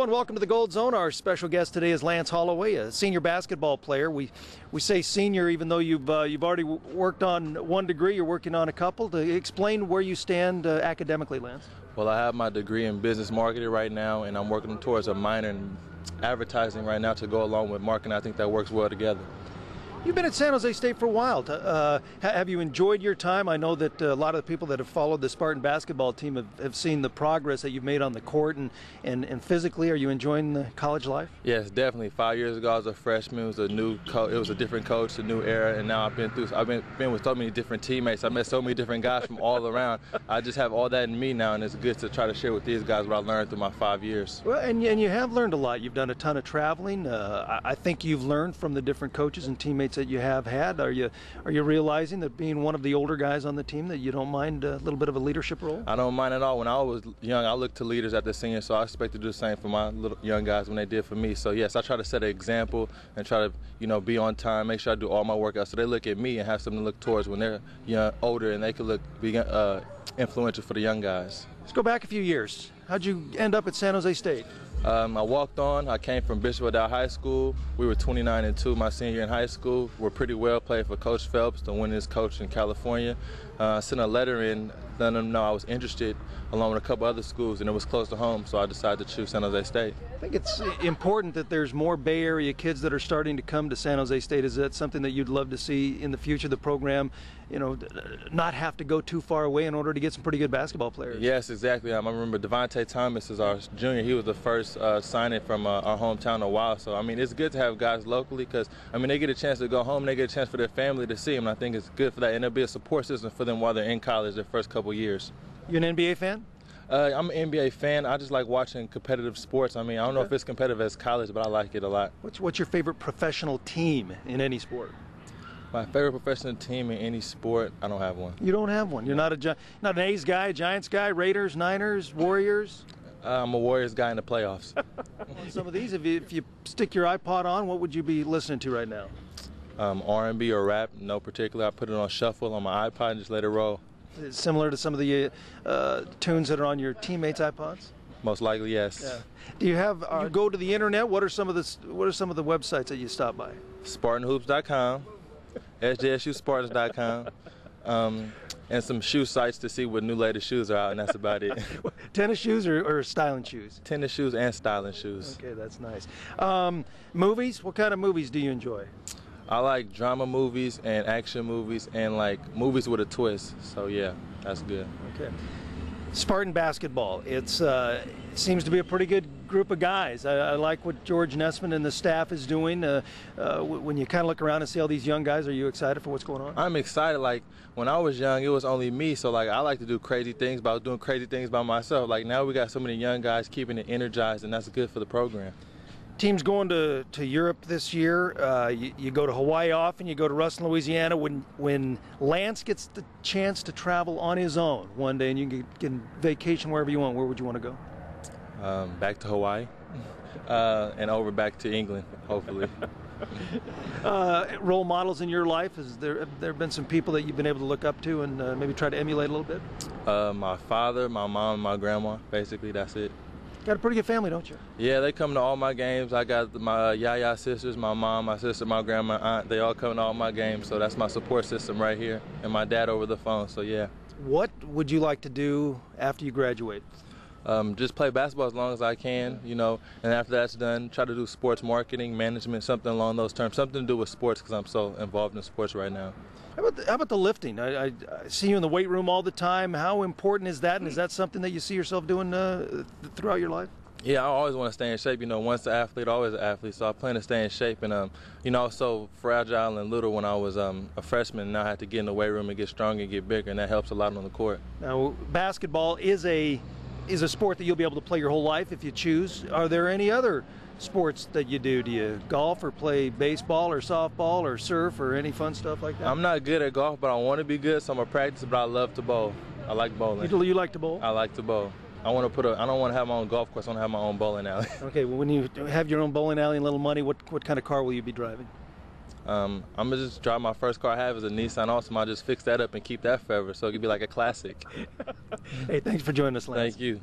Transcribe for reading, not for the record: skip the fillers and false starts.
and welcome to the Gold Zone. Our special guest today is Lance Holloway, a senior basketball player. We say senior even though you've already worked on one degree, you're working on a couple. To explain where you stand academically, Lance. Well, I have my degree in business marketing right now, and I'm working towards a minor in advertising right now to go along with marketing. I think that works well together. You've been at San Jose State for a while. Have you enjoyed your time? I know that a lot of the people that have followed the Spartan basketball team have seen the progress that you've made on the court and physically. Are you enjoying the college life? Yes, definitely. 5 years ago, I was a freshman. It was a new coach. It was a different coach, a new era, and now I've been with so many different teammates. I met so many different guys from all around. I just have all that in me now, and it's good to try to share with these guys what I learned through my 5 years. Well, and you have learned a lot. You've done a ton of traveling. I think you've learned from the different coaches and teammates that you have had. Are you realizing that being one of the older guys on the team that you don't mind a little bit of a leadership role? I don't mind at all. When I was young, I looked to leaders at the senior, so I expect to do the same for my little young guys when they did for me. So yes, I try to set an example and try to be on time, make sure I do all my workouts so they look at me and have something to look towards when they're older, and they can be influential for the young guys. Let's go back a few years. How'd you end up at San Jose State? I walked on. I came from Bishop Adele High School. We were 29-2 my senior year in high school. We're pretty well played for Coach Phelps, the winningest coach in California. I sent a letter in, letting them know I was interested, along with a couple other schools, and it was close to home, so I decided to choose San Jose State. I think it's important that there's more Bay Area kids that are starting to come to San Jose State. Is that something that you'd love to see in the future, the program, not have to go too far away in order to get some pretty good basketball players? Yes, exactly. I remember Devontae Thomas is our junior. He was the first signing from our hometown in a while. So, I mean, it's good to have guys locally because, I mean, they get a chance to go home, they get a chance for their family to see them, and I think it's good for that, and it'll be a support system for them while they're in college their first couple years. You an NBA fan? I'm an NBA fan. I just like watching competitive sports. I mean, I don't know if it's competitive as college, but I like it a lot. What's your favorite professional team in any sport? My favorite professional team in any sport? I don't have one. You don't have one? You're not an A's guy, Giants guy, Raiders, Niners, Warriors? I'm a Warriors guy in the playoffs. On some of these, if you stick your iPod on, what would you be listening to right now? R&B or rap, no particular. I put it on shuffle on my iPod and just let it roll. Similar to some of the tunes that are on your teammates' iPods? Most likely, yes. Yeah. Do you have? You go to the internet. What are some of the websites that you stop by? SpartanHoops.com, SJSUSpartans.com, and some shoe sites to see what new latest shoes are out, and that's about it. Tennis shoes or styling shoes? Tennis shoes and styling shoes. Okay, that's nice. Movies? What kind of movies do you enjoy? I like drama movies and action movies and like movies with a twist. So yeah, that's good. Okay. Spartan basketball. It seems to be a pretty good group of guys. I like what George Nessman and the staff is doing. When you kind of look around and see all these young guys, are you excited for what's going on? I'm excited. Like when I was young, it was only me. So like I like to do crazy things, but I was doing crazy things by myself. Like now we got so many young guys keeping it energized, and that's good for the program. Teams going to Europe this year. You go to Hawaii often. You go to Ruston, Louisiana. When Lance gets the chance to travel on his own one day and you can vacation wherever you want, where would you want to go? Back to Hawaii and over back to England, hopefully. Role models in your life? Have there been some people that you've been able to look up to and maybe try to emulate a little bit? My father, my mom, and my grandma. Basically, that's it. Got a pretty good family, don't you? Yeah, they come to all my games. I got my Yaya sisters, my mom, my sister, my grandma, my aunt. They all come to all my games, so that's my support system right here. And my dad over the phone, so yeah. What would you like to do after you graduate? Just play basketball as long as I can, and after that's done, try to do sports marketing, management, something along those terms, something to do with sports because I'm so involved in sports right now. How about the lifting? I see you in the weight room all the time. How important is that, and is that something that you see yourself doing throughout your life? Yeah, I always want to stay in shape. Once an athlete, always an athlete. So I plan to stay in shape. And, I was so fragile and little when I was a freshman. And now I have to get in the weight room and get stronger and get bigger, and that helps a lot on the court. Now, basketball is a sport that you'll be able to play your whole life if you choose. Are there any other sports that you do? Do you golf or play baseball or softball or surf or any fun stuff like that? I'm not good at golf, but I want to be good, so I'm going to practice, but I love to bowl. I like bowling. You like to bowl? I like to bowl. I don't want to have my own golf course. I want to have my own bowling alley. Okay, well, when you have your own bowling alley and little money, what kind of car will you be driving? I'm going to just drive my first car I have is a Nissan Altima. I'll just fix that up and keep that forever, so it could be like a classic. Hey, thanks for joining us, Lance. Thank you.